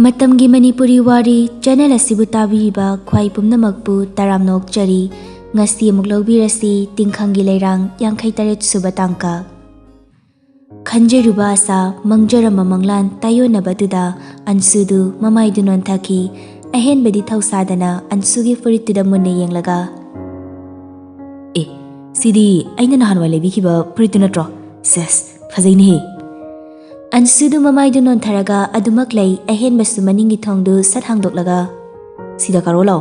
Matamgi Manipuri Wari channel asibu tabiriba khwai pumnamakpu taramnokchari ngasi amuk lobirasi Tingkhanggi Leirang 58 suba tangka Khanjeruba asa mangjarama manglan tayonabatuda ansudu mamaidu nonthaki ahenbadi thausadana ansugi furittuda munne yenglaga sidi aina nahanwa lebikhiba furittu natro ses fajaini Ansudu mamaidu nontharaga adumak lei ahenbasu maningi thongdu sat hangdoklaga sida karolo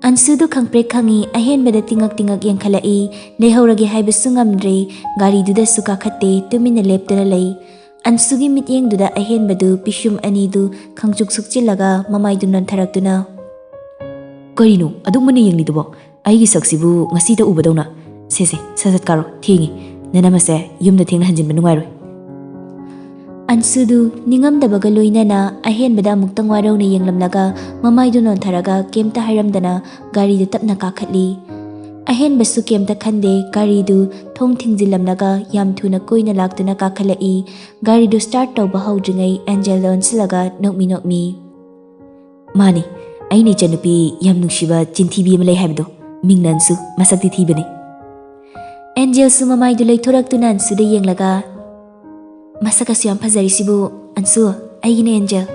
Ansudu khangprek khangi ahenbada tingak yengkhalai nehaurage haibasu ngamdre gari duda suka khatte tumina leptana lei Ansugi mityeng duda ahenbadu pishum anidu khangjuk sukchilaga mamaidu nontharakduna Karino adumane yenglidubo aigi saksibu ngasida ubadawna sese sasat karo thingi nanamase yumda thengna hanjinba nungairoi Ansudu ningamdabaga loinana ahenbada muktang warawna yenglamlaga mamaidu nontharaga kemta hairamdana garidu tapna kakhatli ahenbasu kemta khande garidu thong thingjilamnaga yam thuna koina laktuna kakhalai garidu start tawba haudringai angel onsilaga nokmi mani aini chanupi yam nungshiba chinthibi ama lei haibdo mingnansu masakti thibani angel su mamaidu leithoraktuna ansuda yenglaga Masakasu yam fazarisibu ansu aigine angel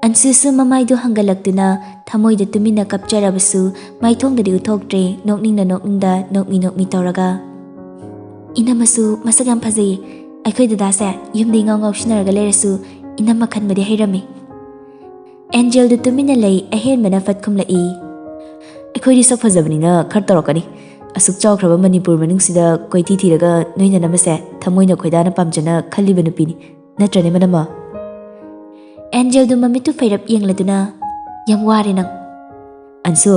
Ansusu mamaidu hangalaktuna thamoida tumina kapcharabasu maithongdadi uthoktre nokningda nokmi tawraga Inamasu masak yam fazai aikhoi dadase yumdi ngaw shinaraga leirasu inama khanbadi hairami Angel du tumina lei ahenbana fatkhumlai aikhoi sak fajabanina khar tawrakani Asuk chawkraba Manipur manungsida koiti thiraga noina namase thamoina khoidana pamjana khalliba nupini natrane manama Angel du mamitu fairap yengladuna yam ware nang Ansu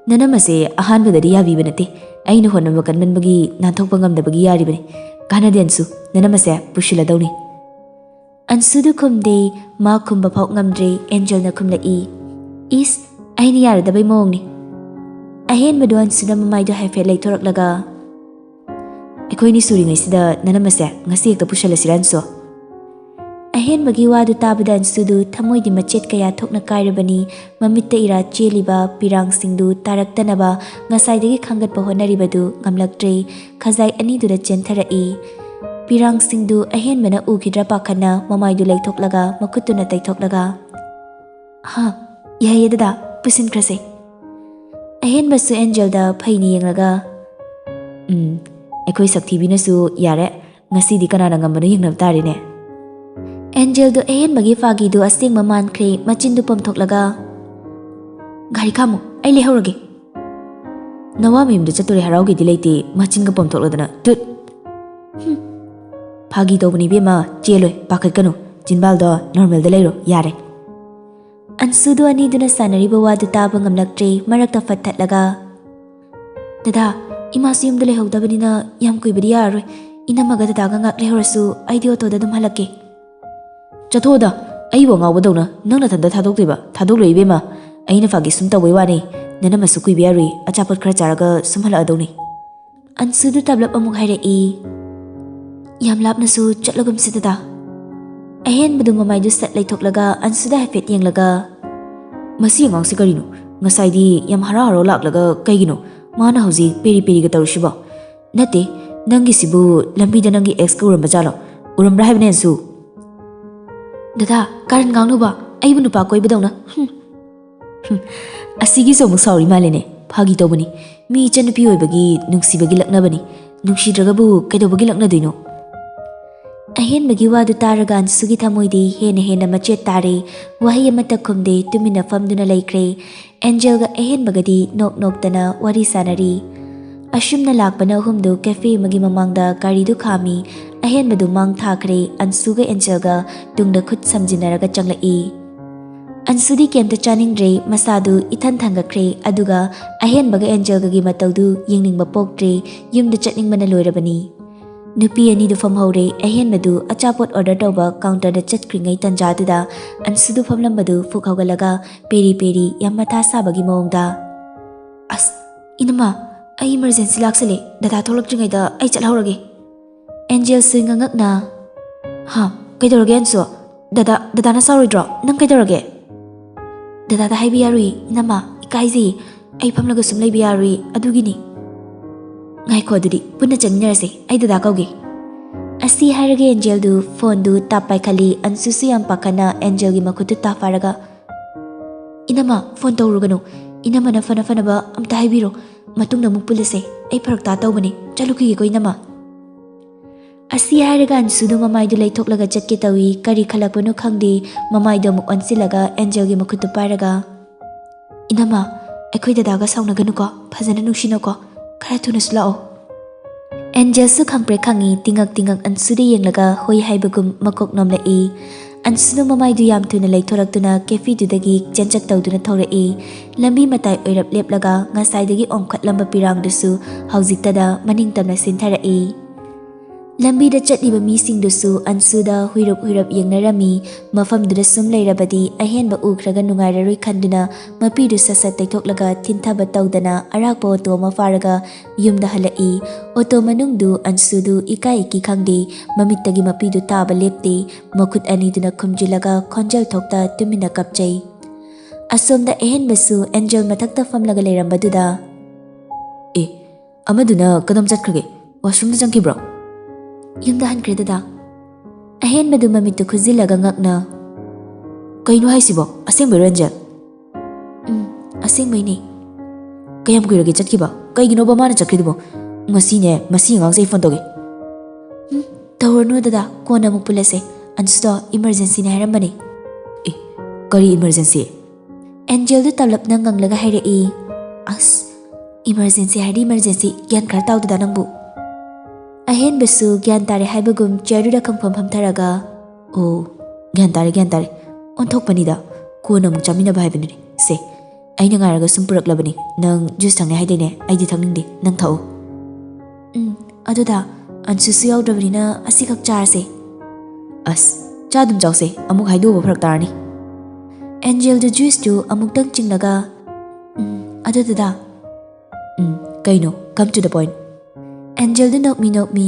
nanamase ahanbadari yabiba nate aina honama kanmanbagi nanthokpa ngamdabagi yaribani kanadi ansu nanamase pushiladawni Ansu du khumde ma khumba phau ngamdre Angel na khumlai is aina yaradabai mawngni Ahenbadu ansuda mamaidu haife leithoraklaga Aikoini suringaisida nanamase ngasi ekta pushalasiranso Ahenbagi wadu tabada ansudu thamoidi machet kaya thokna kairabani mamitta ira cheliba pirangsingdu taraktanaba ngasaidagi khangatpa honaribadu ngamlaktre khazai aniduda chentharai pirangsingdu ahenbana ukhidra pakhana mamaidu leithoklaga makhutuna taithoklaga ha yayedada pusinkrase Ahenbasu angel da phaini yenglaga aikoi sakthibinasu yare ngasi di kanana ngambana yengnam tarine Angel do ahenbagi fagi do asengma mankhre machindu pamthoklaga gari kamu ai lehorage nawa mimda chatore harauge dileite machinga pamthokladana tut fagi tobani bema cheloi pakhatkanu jinbal do normal da leiro yare Ansudu aniduna sanariba wadu taba ngamlaktre marakta fathatlaga Dada imasu yumda lehogdabanina yam kuibadi yaroi inamaga dadaga ngak lehorasu aidi otoda dum halake Chathoda aibo ngawbadawna nangna thanda thadoktiba thadoklo ibema aina fagi sumta waiwani nanamasu kuibi yaroi achapot khara charaga sumhala adawni Ansudu tablap amuk hairei yam lapnasu chatlagum sidada Ahenbadu mamaidu sat leithoklaga ansuda hafet yenglaga Masi angangsi karino ngasaidi yam haro laklaga kaigino mana hauji peri ga tawshiba nate nangi sibu lambida nangi ex ka uramba jalo urambra haibne su Dada karan gangnuba aibu nupa koibadawna asigi so muk sauri malene phagi tobani mi chanupi oibagi nungsibagi laknabani nungsidragabu kaidobagi laknadoino Ahenbagi wadu taraga ansugi thamoidi hena machet tare wahi amata khumde tumina famduna laikre Angel ga ahenbagadi noktana wari sanari Ashumna lakpana humdu cafe magi mamangda garidu khami ahenbadu mang thakre ansuga Angel ga tungda khut samjinaraga changlai Ansudi kemta chaningdre masadu ithan thangakre aduga ahenbaga Angel ga gi matawdu yengningba poktre yumda chatningbana loirabani Nupi ani du famhaure ahenbadu achapot order tawba counter da chatkringai tanjaduda ansudu famlambadu fukhawgalaga peri yam matha sabagi mawngda as inama ai emergency laksale data tholakjingai da ai chalhaurage Angel swingangakna ha kaidorage anso Dadana saurꯣꯏꯗ꯭ꯔꯣ ꯅꯪ ꯀꯩꯗꯧꯔꯒꯦ Dadada ꯍꯥꯏꯕ ꯌꯥꯔꯨꯏ ꯏꯅꯝꯃ ꯏꯀꯥꯏꯖꯩ ꯑꯩ ꯐꯝꯂꯒ ꯁꯨꯝ ꯂꯩꯕ ꯌꯥꯔꯨꯏ ꯑꯗꯨꯒꯤꯅꯤ ꯉꯥꯏꯈꯣ ꯑꯗꯨꯗꯤ ꯄꯨꯟꯅ ꯆꯠꯃꯤꯟꯅꯔꯁꯦ ꯑꯩ ꯗꯗꯥ ꯀꯧꯒꯦ ꯑꯁꯤ ꯍꯥꯏꯔꯒ ꯑꯦꯟꯖꯦꯜꯗꯨ ꯐꯣꯟꯗꯨ ꯇꯥꯞ ꯄꯥꯏꯈꯠꯂꯤ ꯑꯟꯁꯨꯁꯨ ꯌꯥꯝ ꯄꯥꯈꯠꯅ ꯑꯦꯟꯖꯦꯜꯒꯤ ꯃꯈꯨꯠꯇꯨ ꯇꯥꯞ ꯐꯥꯔꯒ Inama phone tꯧꯔꯨꯒꯅꯨ Inamana ꯐꯅꯕ ꯑꯝꯇ ꯍꯥꯏꯕꯤꯔꯣ ꯃꯇꯨꯡꯗ ꯑꯃꯨꯛ ꯄꯨꯜꯂꯁꯦ ꯑꯩ ꯐꯔꯛ ꯇꯧꯕꯅꯤ ꯆꯠꯂꯨꯈꯤꯒꯦꯀꯣ Inama ꯑꯁꯤ ꯍꯥꯏꯔꯒ ꯑꯟꯁꯨꯗꯨ ꯃꯃꯥꯏꯗꯨ ꯂꯩꯊꯣꯛꯂꯒ ꯆꯠꯀꯦ ꯇꯧꯏ ꯀꯔꯤ ꯈꯜꯂꯛꯄꯅꯣ ꯈꯪꯗꯦ ꯃꯃꯥꯏꯗꯨ ꯑꯃꯨꯛ ꯑꯣꯟꯁꯤꯜꯂꯒ ꯑꯦꯟꯖꯦꯜꯒꯤ ꯃꯈꯨꯠꯇꯨ ꯄꯥꯏꯔꯒ Inama ꯑꯩꯈꯣꯏ ꯗꯗꯥꯒ ꯁꯥꯎꯅꯒꯅꯨꯀꯣ ꯐꯖꯅ ꯅꯨꯡꯁꯤꯅꯧꯀꯣ ꯈꯔ ꯊꯨꯅꯁꯨ ꯂꯥꯛꯑꯣ ꯑꯦꯟꯖꯦꯜꯁꯨ ꯈꯪꯄ꯭ꯔꯦ ꯈꯪꯏ ꯇꯤꯡꯉꯛ ꯑꯟꯁꯨꯗ ꯌꯦꯡꯂꯒ ꯍꯣꯏ ꯍꯥꯏꯕꯒꯨꯝ ꯃꯀꯣꯛ ꯅꯣꯝꯂꯛꯏ ꯑꯟꯁꯨꯅ ꯃꯃꯥꯏꯗꯨ ꯌꯥꯝ ꯊꯨꯅ ꯂꯩꯊꯣꯔꯛꯇꯨꯅ ꯀꯦꯐꯤꯗꯨꯗꯒꯤ ꯆꯦꯟꯆꯛ ꯇꯧꯗꯨꯅ ꯊꯧꯔꯛꯏ ꯂꯝꯕꯤ ꯃꯇꯥꯏ ꯑꯣꯏꯔꯞ ꯂꯦꯞꯂꯒ ꯉꯁꯥꯏꯗꯒꯤ ꯑꯣꯝꯈꯠꯂꯝꯕ ꯄꯤꯔꯥꯡꯗꯨꯁꯨ ꯍꯧꯖꯤꯛꯇꯗ ꯃꯅꯤꯡꯇꯝꯅ ꯁꯤꯟꯊꯔꯛꯏ ꯂꯝꯕꯤꯗ ꯆꯠꯂꯤꯕ ꯃꯤꯁꯤꯡꯗꯨꯁꯨ ꯑꯟꯁꯨꯗ ꯍꯨꯏꯔꯞ ꯌꯦꯡꯅꯔꯝꯃꯤ ꯃꯐꯝꯗꯨꯗ ꯁꯨꯝ ꯂꯩꯔꯕꯗꯤ ꯑꯍꯦꯟꯕ ꯎꯈ꯭ꯔꯒ ꯅꯨꯡꯉꯥꯏꯔꯔꯣꯏ ꯈꯟꯗꯨꯅ ꯃꯄꯤꯗꯨ ꯁꯠ ꯇꯩꯊꯣꯛꯂꯒ ꯊꯤꯟꯊꯕ ꯇꯧꯗꯅ ꯑꯔꯥꯛꯄ ꯑꯣꯇꯣ ꯑꯃ ꯐꯥꯔꯒ ꯌꯨꯝꯗ ꯍꯜꯂꯛꯏ ꯑꯣꯇꯣ ꯃꯅꯨꯡꯗꯨ ꯑꯟꯁꯨꯗꯨ ꯏꯀꯥꯏ ꯈꯪꯗꯦ ꯃꯃꯤꯠꯇꯒꯤ ꯃꯄꯤꯗꯨ ꯇꯥꯕ ꯂꯦꯞꯇꯦ ꯃꯈꯨꯠ ꯑꯅꯤꯗꯨꯅ ꯈꯨꯝꯖꯤꯜꯂꯒ ꯈꯣꯟꯖꯦꯜ ꯊꯣꯛꯇ ꯇꯨꯃꯤꯟꯅ ꯀꯞꯆꯩ ꯑꯁꯣꯝꯗ ꯑꯍꯦꯟꯕꯁꯨ ꯑꯦꯟꯖꯦꯜ ꯃꯊꯛꯇ ꯐꯝꯂꯒ ꯂꯩꯔꯝꯕꯗꯨꯗ ꯑꯃꯗꯨꯅ ꯀꯗꯝ ꯆꯠꯈ꯭ꯔꯒꯦ ꯋꯥꯁꯔꯨꯝꯗ ꯆꯪꯈꯤꯕ꯭ꯔꯣ ꯌꯨꯝꯗ ꯍꯟꯈ꯭ꯔꯦ ꯗꯗꯥ ꯑꯍꯦꯟꯕꯗꯨ ꯃꯃꯤꯠꯇꯨ ꯈꯨꯖꯤꯜꯂꯒ ꯉꯛꯅ ꯀꯩꯅꯣ ꯍꯥꯏꯁꯤꯕꯣ ꯑꯁꯦꯡꯕꯩꯔꯣ ꯑꯦꯟꯖꯦꯜ ꯑꯁꯦꯡꯕꯩꯅꯤ ꯀꯌꯥꯝ ꯀꯨꯏꯔꯒꯦ ꯆꯠꯈꯤꯕ ꯀꯩꯒꯤꯅꯣꯕ ꯃꯥꯅ ꯆꯠꯈ꯭ꯔꯤꯗꯨꯕꯣ ꯉꯁꯤꯅꯦ ꯃꯁꯤ ꯑꯉꯥꯡꯁꯦ ꯑꯩ ꯐꯣꯟ ꯇꯧꯒꯦ ꯇꯧꯔꯅꯨ ꯗꯗꯥ ꯀꯣꯟꯅ ꯑꯃꯨꯛ ꯄꯨꯜꯂꯁꯦ ꯑꯟꯁꯨꯗꯣ ꯏꯃꯔꯖꯦꯟꯁꯤꯅꯦ ꯍꯥꯏꯔꯝꯕꯅꯤ ꯀꯔꯤ ꯏꯃꯔꯖꯦꯟꯁꯤ ꯑꯦꯟꯖꯦꯜꯗꯨ ꯇꯞꯂꯞꯅ ꯉꯪꯂꯒ ꯍꯥꯏꯔꯛꯏ ꯑꯁ ꯏꯃꯔꯖꯦꯟꯁꯤ ꯍꯥꯏꯗꯤ ꯏꯃꯔꯖꯦꯟꯁꯤ ꯒ꯭ꯌꯥꯟ ꯈꯔ ꯇꯥꯎ ꯗꯗꯥ ꯅꯪꯕꯨ ꯑꯍꯦꯟꯕꯁꯨ ꯒ꯭ꯌꯥꯟ ꯇꯥꯔꯦ ꯍꯥꯏꯕꯒꯨꯝ ꯆꯤꯌꯔꯗꯨꯗ ꯈꯪꯐꯝ ꯐꯝꯊꯔꯒ ꯑꯣ ꯒ꯭ꯌꯥꯟ ꯇꯥꯔꯦ ꯑꯣꯟꯊꯣꯛꯄꯅꯤꯗ ꯀꯣꯟꯅ ꯑꯃꯨꯛ ꯆꯥꯃꯤꯟꯅꯕ ꯍꯥꯏꯕꯅꯤ ꯁꯦ ꯑꯩꯅ ꯉꯥꯏꯔꯒ ꯁꯨꯝ ꯄꯨꯔꯛꯂꯕꯅꯤ ꯅꯪ ꯖꯨꯁ ꯊꯛꯅꯤ ꯍꯥꯏꯗꯦꯅꯦ ꯑꯩꯗꯤ ꯊꯛꯅꯤꯡꯗꯦ ꯅꯪ ꯊꯛꯎ ꯑꯗꯨꯗ ꯑꯟꯁꯨꯁꯨ ꯌꯥꯎꯗ꯭ꯔꯕꯅꯤꯅ ꯑꯁꯤꯈꯛ ꯆꯥꯔꯁꯦ ꯑꯁ ꯆꯥꯗꯨꯝ ꯆꯥꯎꯁꯦ ꯑꯃꯨꯛ ꯍꯥꯏꯗꯣꯛꯎꯕ ꯐꯔꯛ ꯇꯥꯔꯅꯤ ꯑꯦꯟꯖꯦꯜꯗꯨ ꯖꯨꯁꯇꯨ ꯑꯃꯨꯛꯇꯪ ꯆꯤꯡꯂꯒ ꯑꯗꯨ ꯗꯗꯥ ꯀꯩꯅꯣ ꯀꯝ ꯇꯨ ꯗ ꯄꯣꯏꯟꯠ ꯑꯦꯟꯖꯦꯜꯗꯨ ꯅꯣꯛꯃꯤ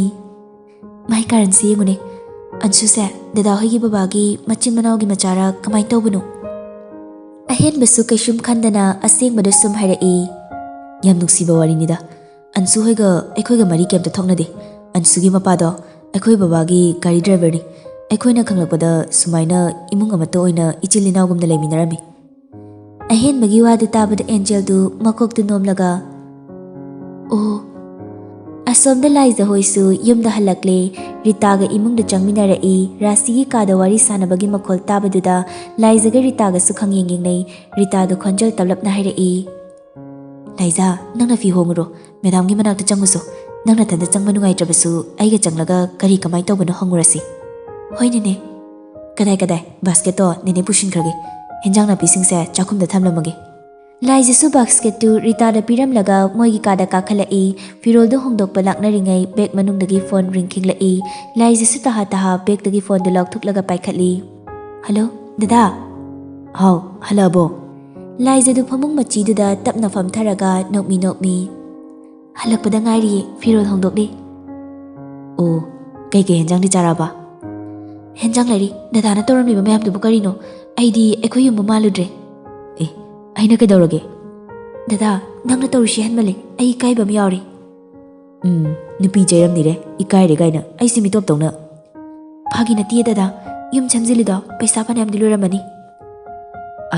ꯃꯥꯏ ꯀꯥꯔꯟꯁꯤ ꯌꯦꯡꯉꯨꯅꯦ ꯑꯟꯁꯨꯁꯦ ꯗꯗꯥ ꯍꯣꯏꯒꯤ ꯕꯕꯥꯒꯤ ꯃꯆꯤꯟ ꯃꯅꯥꯎꯒꯤ ꯃꯆꯥꯔ ꯀꯃꯥꯏꯅ ꯇꯧꯕꯅꯣ ꯑꯍꯦꯟꯕꯁꯨ ꯀꯩꯁꯨꯝ ꯈꯟꯗꯅ ꯑꯁꯦꯡꯕꯗꯨ ꯁꯨꯝ ꯍꯥꯏꯔꯛꯏ ꯌꯥꯝ ꯅꯨꯡꯁꯤꯕ ꯋꯥꯔꯤꯅꯤꯗ ꯑꯟꯁꯨ ꯍꯣꯏꯒ ꯑꯩꯈꯣꯏꯒ ꯃꯔꯤ ꯀꯩꯝꯇ ꯊꯣꯛꯅꯗꯦ ꯑꯟꯁꯨꯒꯤ ꯃꯄꯥꯗꯣ ꯑꯩꯈꯣꯏ ꯕꯕꯥꯒꯤ ꯒꯥꯔꯤ ꯗ꯭ꯔꯥꯏꯚꯔꯅꯤ ꯑꯩꯈꯣꯏꯅ ꯈꯪꯂꯛꯄꯗ ꯁꯨꯃꯥꯏꯅ ꯏꯃꯨꯡ ꯑꯃꯠꯇ ꯑꯣꯏꯅ ꯏꯆꯤꯜ ꯏꯅꯥꯎꯒꯨꯝꯅ ꯂꯩꯃꯤꯟꯅꯔꯝꯃꯤ ꯑꯍꯦꯟꯕꯒꯤ ꯋꯥꯗꯨ ꯇꯥꯕꯗ ꯑꯦꯟꯖꯦꯜꯗꯨ ꯃꯀꯣꯛꯇꯨ ꯅꯣꯝꯂꯒ ꯑꯣ ꯑꯁꯣꯝꯗ ꯂꯥꯏꯖ ꯍꯣꯏꯁꯨ ꯌꯨꯝꯗ ꯍꯜꯂꯛꯂꯦ ꯔꯤꯇꯥꯒ ꯏꯃꯨꯡꯗ ꯆꯪꯃꯤꯟꯅꯔꯛꯏ ꯔꯥꯁꯤꯒꯤ ꯀꯥꯗ ꯋꯥꯔꯤ ꯁꯥꯟꯅꯕꯒꯤ ꯃꯈꯣꯜ ꯇꯥꯕꯗꯨꯗ ꯂꯥꯏꯖꯒ ꯔꯤꯇꯥꯒꯁꯨ ꯌꯦꯡꯅꯩ ꯔꯤꯇꯥꯗꯨ ꯈꯣꯟꯖꯦꯜ ꯇꯞꯂꯞꯅ ꯍꯥꯏꯔꯛꯏ ꯂꯥꯏꯖ ꯅꯪꯅ ꯐꯤ ꯍꯣꯡꯉꯨꯔꯣ ꯃꯦꯗꯥꯝꯒꯤ ꯃꯅꯥꯛꯇ ꯆꯪꯉꯨꯁꯣ ꯅꯪ ꯅꯊꯟꯗ ꯆꯪꯕ ꯅꯨꯡꯉꯥꯏꯇ꯭ꯔꯕꯁꯨ ꯑꯩꯒ ꯆꯪꯂꯒ ꯀꯔꯤ ꯀꯃꯥꯏ ꯇꯧꯕꯅꯣ ꯍꯪꯉꯨꯔꯁꯤ ꯍꯣꯏ ꯅꯦꯅꯦ ꯀꯗꯥꯏ ꯕꯥꯁꯀꯦꯠꯇꯣ ꯅꯦꯅꯦ ꯄꯨꯁꯤꯟꯈ꯭ꯔꯒꯦ ꯍꯦꯟꯖꯥꯡ ꯅꯥꯄꯤꯁꯤꯡꯁꯦ ꯆꯥꯛꯈꯨꯝꯗ ꯊꯝꯂꯝꯃꯒꯦ ꯂꯥꯏꯖꯁꯨ ꯕꯥꯁꯀꯦꯠꯇꯨ ꯔꯤꯇꯥꯗ ꯄꯤꯔꯝꯂꯒ ꯃꯣꯏꯒꯤ ꯀꯥꯗ ꯀꯥꯈꯠꯂꯛꯏ ꯐꯤꯔꯣꯜꯗꯨ ꯍꯣꯡꯗꯣꯛꯄ ꯂꯥꯛꯅꯔꯤꯉꯩ ꯕꯦꯛ ꯃꯅꯨꯡꯗꯒꯤ ꯐꯣꯟ ꯔꯤꯡ ꯈꯤꯡꯂꯛꯏ ꯂꯥꯏꯖꯁꯨ ꯇꯍꯥ ꯕꯦꯛꯇꯒꯤ ꯐꯣꯟꯗꯨ ꯂꯧꯊꯣꯛꯂꯒ ꯄꯥꯏꯈꯠꯂꯤ ꯍꯜꯂꯣ ꯗꯗꯥ ꯍꯥꯎ ꯍꯜꯂꯛꯑꯕꯣ ꯂꯥꯏꯖꯗꯨ ꯐꯃꯨꯡ ꯃꯆꯤꯗꯨꯗ ꯇꯞꯅ ꯐꯝꯊꯔꯒ ꯅꯣꯛꯃꯤ ꯍꯜꯂꯛꯄꯗ ꯉꯥꯏꯔꯤꯌꯦ ꯐꯤꯔꯣꯜ ꯍꯣꯡꯗꯣꯛꯂꯤ ꯑꯣ ꯀꯩꯀꯩ ꯍꯦꯟꯖꯥꯡꯗꯤ ꯆꯥꯔꯕ ꯍꯦꯟꯖꯥꯡ ꯂꯩꯔꯤ ꯗꯗꯥꯅ ꯇꯧꯔꯝꯂꯤꯕ ꯃꯌꯥꯝꯗꯨꯕꯨ ꯀꯔꯤꯅꯣ ꯑꯩꯗꯤ ꯑꯩꯈꯣꯏ ꯌꯨꯝꯕꯨ ꯃꯥꯜꯂꯨꯗ꯭ꯔꯦ ꯑꯩꯅ ꯀꯩꯗꯧꯔꯒꯦ ꯗꯗꯥ ꯅꯪꯅ ꯇꯧꯔꯤꯁꯤ ꯍꯦꯟꯃꯜꯂꯦ ꯑꯩ ꯏꯀꯥꯏꯕ ꯑꯃ ꯌꯥꯎꯔꯤ ꯅꯨꯄꯤ ꯆꯩꯔꯝꯅꯤꯔꯦ ꯏꯀꯥꯏꯔꯦ ꯀꯥꯏꯅ ꯑꯩꯁꯤ ꯃꯤꯇꯣꯞꯇꯧꯅ ꯐꯥꯒꯤ ꯅꯠꯇꯤꯌꯦ ꯗꯗꯥ ꯌꯨꯝ ꯁꯦꯝꯖꯤꯜꯂꯤꯗꯣ ꯄꯩꯁꯥ ꯐꯅꯌꯥꯝꯗꯤ ꯂꯣꯏꯔꯝꯃꯅꯤ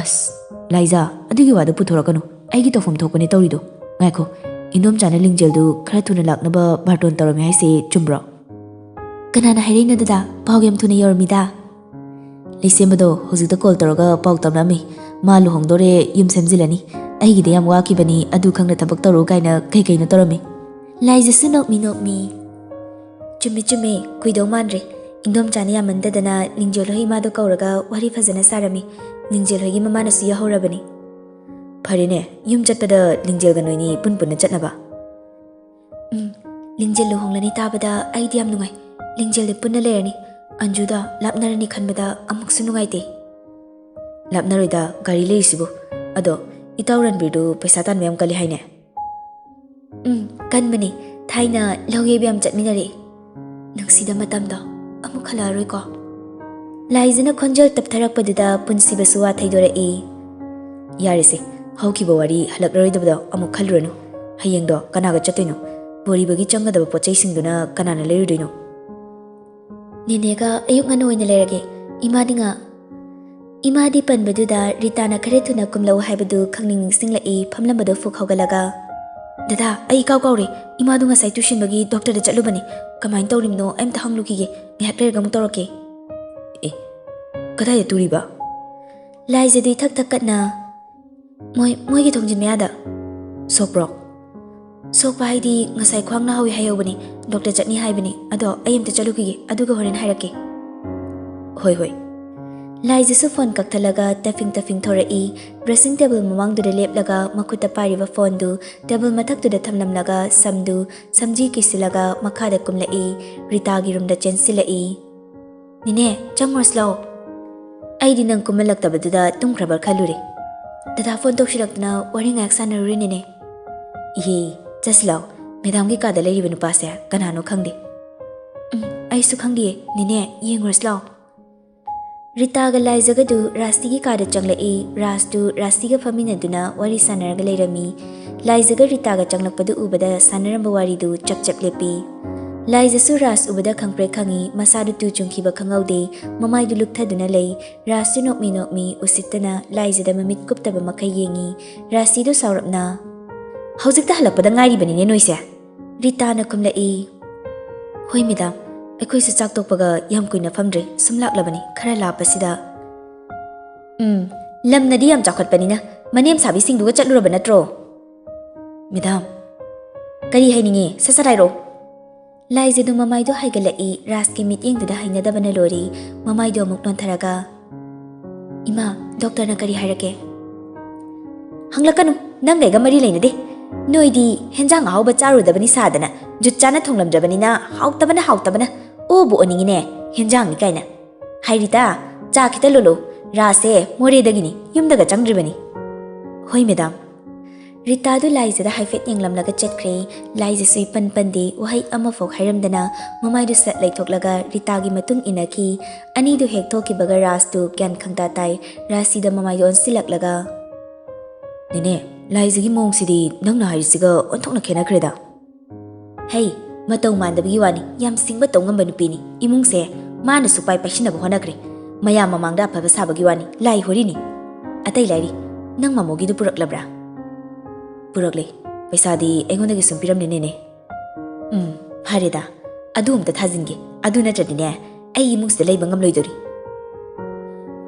ꯑꯁ ꯂꯥꯏꯖꯥ ꯑꯗꯨꯒꯤ ꯋꯥꯗꯣ ꯄꯨꯊꯣꯔꯛꯀꯅꯨ ꯑꯩꯒꯤ ꯇꯧꯐꯝ ꯊꯣꯛꯄꯅꯦ ꯇꯧꯔꯤꯗꯣ ꯉꯥꯏꯈꯣ ꯏꯟꯗꯣꯝꯆꯥꯅ ꯂꯤꯡꯖꯦꯜꯗꯨ ꯈꯔ ꯊꯨꯅ ꯂꯥꯛꯅꯕ ꯕꯥꯔꯇꯣꯟ ꯇꯧꯔꯝꯃꯦ ꯍꯥꯏꯁꯦ ꯆꯨꯝꯕ꯭ꯔꯣ ꯀꯅꯥꯅ ꯍꯥꯏꯔꯛꯏꯅꯣ ꯗꯗꯥ ꯄꯥꯎ ꯌꯥꯝ ꯊꯨꯅ ꯌꯧꯔꯝꯃꯤꯗ ꯂꯩꯁꯦꯝꯕꯗꯣ ꯍꯧꯖꯤꯛꯇ ꯀꯣꯜ ꯇꯧꯔꯒ ꯄꯥꯎ ꯇꯝꯂꯝꯃꯤ ꯃꯥ ꯂꯨꯍꯣꯡꯗꯣꯔꯦ ꯌꯨꯝ ꯁꯦꯝꯖꯤꯜꯂꯅꯤ ꯑꯩꯒꯤꯗꯤ ꯌꯥꯝ ꯋꯥꯈꯤꯕꯅꯤ ꯑꯗꯨ ꯈꯪꯅ ꯊꯕꯛ ꯇꯧꯔꯨ ꯀꯥꯏꯅ ꯀꯩꯅꯣ ꯇꯧꯔꯝꯃꯤ ꯂꯥꯏꯖꯁꯨ ꯅꯣꯛꯃꯤ ꯆꯨꯝꯃꯤ ꯀꯨꯏꯗꯧ ꯃꯥꯟꯗ꯭ꯔꯦ ꯏꯟꯗꯣꯝꯆꯥꯅ ꯌꯥꯝꯃꯟꯗꯗꯅ ꯂꯤꯡꯖꯦꯜ ꯍꯣꯏ ꯏꯃꯥꯗꯣ ꯀꯧꯔꯒ ꯋꯥꯔꯤ ꯐꯖꯅ ꯁꯥꯔꯝꯃꯤ ꯂꯤꯡꯖꯦꯜ ꯍꯣꯏꯒꯤ ꯃꯃꯥꯅꯁꯨ ꯌꯥꯍꯧꯔꯕꯅꯤ ꯐꯔꯦꯅꯦ ꯌꯨꯝ ꯆꯠꯄꯗ ꯂꯤꯡꯖꯦꯜꯒ ꯅꯣꯏꯅꯤ ꯄꯨꯟꯅ ꯆꯠꯅꯕ ꯂꯤꯡꯖꯦꯜ ꯂꯨꯍꯣꯡꯂꯅꯤ ꯇꯥꯕꯗ ꯑꯩꯗꯤ ꯌꯥꯝ ꯅꯨꯡꯉꯥꯏ ꯂꯤꯡꯖꯦꯜꯗꯤ ꯄꯨꯟꯅ ꯂꯩꯔꯅꯤ ꯑꯟꯖꯨꯗ ꯂꯥꯞꯅꯔꯅꯤ ꯈꯟꯕꯗ ꯑꯃꯨꯛꯁꯨ ꯅꯨꯡꯉꯥꯏꯇꯦ ꯂꯥꯞꯅꯔꯣꯏꯗ ꯒꯥꯔꯤ ꯂꯩꯔꯤꯁꯤꯕꯨ ꯑꯗꯣ ꯏꯇꯥꯎ ꯔꯟꯕꯤꯔꯗꯨ ꯄꯩꯁꯥ ꯇꯥꯟꯕ ꯌꯥꯝ ꯀꯜꯂꯤ ꯍꯥꯏꯅꯦ ꯀꯟꯕꯅꯤ ꯊꯥꯏꯅ ꯂꯧꯌꯩꯕ ꯌꯥꯝ ꯆꯠꯃꯤꯟꯅꯔꯛꯏ ꯅꯨꯡꯁꯤꯗ ꯃꯇꯝꯗꯣ ꯑꯃꯨꯛ ꯍꯜꯂꯛꯑꯔꯣꯏꯀꯣ Laizana khonjal taptharakpaduda punsibasu wa thaidorei. Yarese, haukiba wari halaklaroi amuk khaluranu. Hayengdo kanaga chatoino. Boribagi changadaba pochaisingduna kanana leirudoino. Ninega ayuk nganu oina leirage. Imadi panbaduda Ritana khare thuna kumlau haibadu khangning singlai phamlambado fuk hogalaga. Dada ai kaw re imadu nga sai tuition bagi doctor da chalubani. Kamain tawrimno aimta hanglukige ngihak leirga mu torake. Kadaya turiba? Laizadi thak thak katna. Moi gi thongjin meada. Sokbro? Sokpa haidi ngasai khwangna hawi hayobani doctor chatni haibani ado ayamta chalukige aduga horen hairake. Hoi. Laizasu phone kakthalaga tafing thorai dressing table mamangduda leplaga makuta pariba phone du table mathaktuda thamlamlaga samdu samji kisilaga makhada kumlai Rita gi room da chensilai. Nine changmoslo. Aidi nang kumalaktabaduda tumkrabar khalure. Dada phone tokshilaktuna wari ngak sanaruri nine. Ihe chaslaw madam gi kada leiriba nupase kanano khangde. Aisu khangdi nine yengorslaw. Rita ga Laizaga du Rasti gi kada changlai Rastu Rasti ga faminaduna wari sanaraga leirami. Laizaga Rita ga changlakpadu ubada sanaramba wari du chap lepi. Laizasu Ras ubada khangpre khangi masadu tu chungkhiba khangaude mamai du luktaduna lei Rastu nokmi usittana Laizada mamit kuptaba makai yengi Rasti du saurapna. Haujikta halakpada ngairi banine noise. Rita na kumlai. Hoi madam. Aikoi se chak tokpaga yam kuina famdre sumlaklabani khara lapasida. Lamnadi yam chakhatpanina manem sabi singduga chatluraba natro. Madam, kari haininge sasarairo. Laizadu mamaido haigalai Raski meetingduda hainadabana lori mamaido amuk nontharaga. Ima doctor na kari hairake. Hanglakanu nangaiga mari leinade. Noidi henjang hauba charudabani sadana jutchana thonglamdrabanina hautabana obu oningine henjang ni kaina. Hairita cha khita lolo rase more dagini yumdaga changdribani. Hoi madam. Rita du Laizada haifet yenglamlaga chatkre Laiza sui pandi wahai amafok hairamdana mamai du sat laithoklaga Rita gi matung inaki ani du hek thoki baga ras du kyan khangta tai rasi da mamai du onsilaklaga. Nene Laiza gi mong sidi nangna hairisiga onthokna khena kreda. Hey matau mandabagi wani yam singba tongamba nupini imungse mana supai pashinaba honakre maya mamangda phaba sabagi wani lai horini atai lairi nang mamogi du puraklabra. Purakle paisadi aingonda sum piramne nene. Hareda adu amta thajinge adu natradine ai imungsida leiba ngamloidori.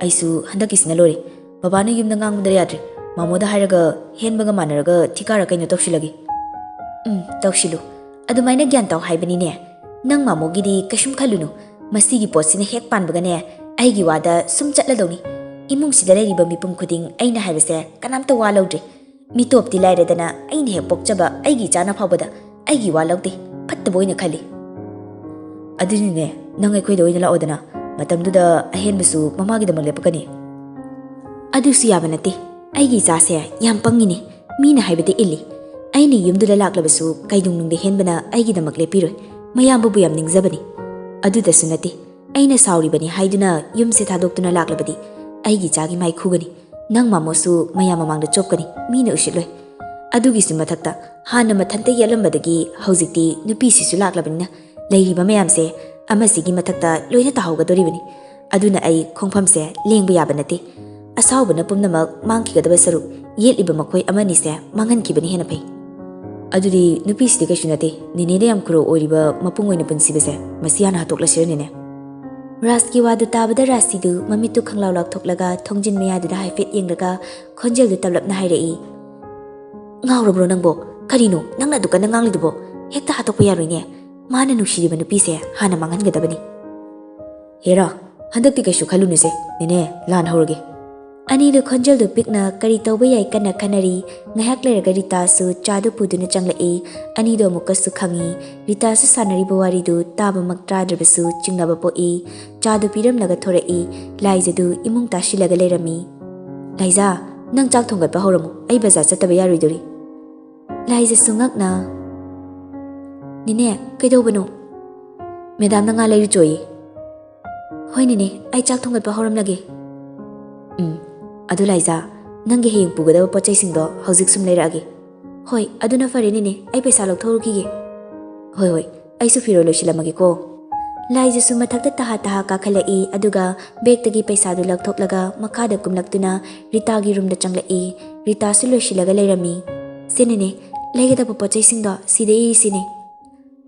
Aisu handakisina lori babana yumda ngangmudare yadre mamoda hairaga henbaga manaraga thikara kaino tokshilagi. Tokshilu adumaina gyan taw haibani ne nang mamogidi kashum khalunu masigi potsina hek panbagane aigi wada sum chatladoni imungsida leiriba mipum khuding aina haibase kanamta walawdre mitopti lairedana aina he pokchaba aigi chana phawbada aigi walawde phattaboina khali. Adinine nang aikoi doina la odana matamduda ahenbasu mamagi damal lepakani. Adusu yabanate aigi chase yam pangini mina haibade illi aini yumduda laklabasu kaidung nungde henbana aigi damak lepiroi mayambu bu yam ningjabani. Aduda sunate aina sauribani haiduna yumse thadoktuna laklabadi aigi chagi mai khugani nang mamosu mayam mamangda chopkani mina usitloi. Adugisu mathakta hana mathante yalambadagi haujikti nupi sisu laklabanina leiriba mayamse amasigi mathakta loina tahaugadoribani. Aduna ai khongphamse lengba yaba nate asawbana pumnamak mangkigadaba saru yeliba makoi amani se mangankibani hena phai. Adudi nupi sidi kaishu nate ninede yam khuro oriba mapung oina punsibase masiana hatoklasira nene. Raski wadu tabada Rasidu mamitu khanglaw lakthoklaga thongjin mayadida haifet yengraga khonjeldu tablapna hairei. Ngawrabro nangbo karino nangna dukana nganglidubo hekta hatokpa yaroine mana nuksiriba nupise hana mangangadabani. Hera handakti kaishu khalunuse nene lan haurage. Anidu khonjeldu pikna kari tawba yai kana khanari ngahak leraga Rita su chadu puduna changlai anidu amukasu khangi Rita su sanariba waridu taba maktradrabasu chingnaba poi chadu piramlaga thorai Laizadu imung tashilaga leirami. Laiza nang chak thonggatpa horamu ai bazar chattaba yaroidori. Laiza sungakna Nine kaidobano? Madam na nga lairu choi. Hoi nene, ai chak thongat pa horam lage. Adu Laiza, nangi heyeng pugadaba pochai singdo hauzik sum leirage. Hoi, aduna fare nene, ai paisa lokthorukige. Hoi, ai su firo loisilamage ko. Laiza su mathakta taha kakhalai aduga bag-tagi paisa du lakthoklaga makhada kumlaktuna Rita gi room da changlai. Rita su loisilaga leirami. Sinene, laigada pochai singdo sidai sine.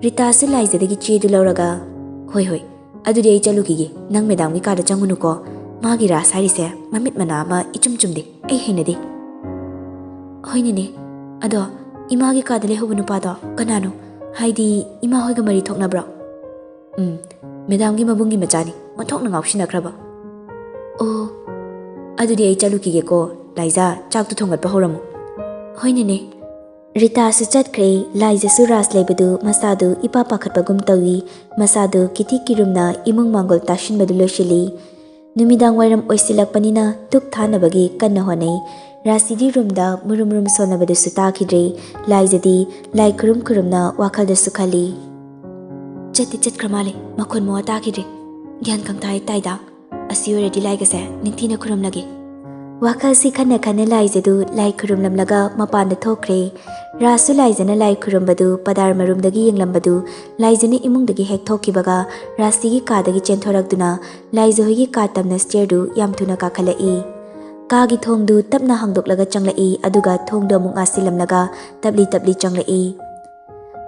Rita su Laiza dagi che du lauraga. Hoi, adudi ai chalukige, nang medam gi kada changunu ko. Magi ra sari se mamit mana ma ichum chumde ai heinade. Hoi nene, ado ima gi kada le hobunu pa do kanano haidi ima hoiga mari thoknabra. Medam gi mabungi machani mathokna ngaushinakraba. Oh, adudi ai chalukige ko Laiza chak tu thongat pa horamu. Hoi nene. Rita su chatkre Laiza su ras leibadu masadu ipa pakhatpagum tawi masadu kiti kirumna imung mangol tashin badu loshili. Numidang wairam oisilakpanina tuk thanabagi kanna honai rasidi roomda murum sonabadu su takhidre Laizadi lai kurumna wakhalda su khali. Chatti chatkramale makhon mo takhidre gyan kangtai taida asiyoredi laigase ningthina kurum lage. Wakhal si khanna Laizadu lai kurum lamlaga mapanda thokre. Rasu Laizana lai kurumbadu padar marumdagi yenglambadu Laizani imungdagi hek thokibaga rasigi kadagi chenthorakduna Laiza hoigi ka tamna stairdu yam thuna kakhalai. Kagi thongdu tapna hangdoklaga changlai aduga thongdu amung asilamlaga tabli changlai.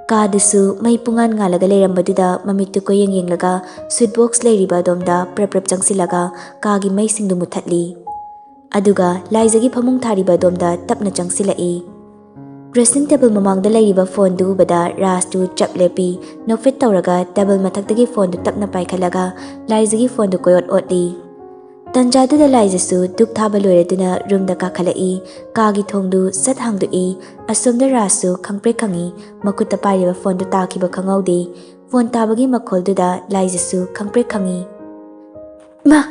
Kadusu mai pungan ngalaga leirambaduda mamittu ko yenglaga sweet box leiriba domda prap changsilaga kagi mai singdu muthatli. Aduga Laizagi phamung thariba domda tapna changsilai. Dressing table mamangda leiriba phone du bada rastu chaplepi nofit tawraga table mathaktagi phone du tapna paikhalaga Laizagi phone du koyot otli. Tanjadu da Laiza su duk thaba loiraduna room da kakhalai kagi thongdu sat hangdui asomda rasu khangpre khangi makutta pairiba phone du takiba khangaudi phone tabagi makholdu da Laiza su khangpre khangi. Ma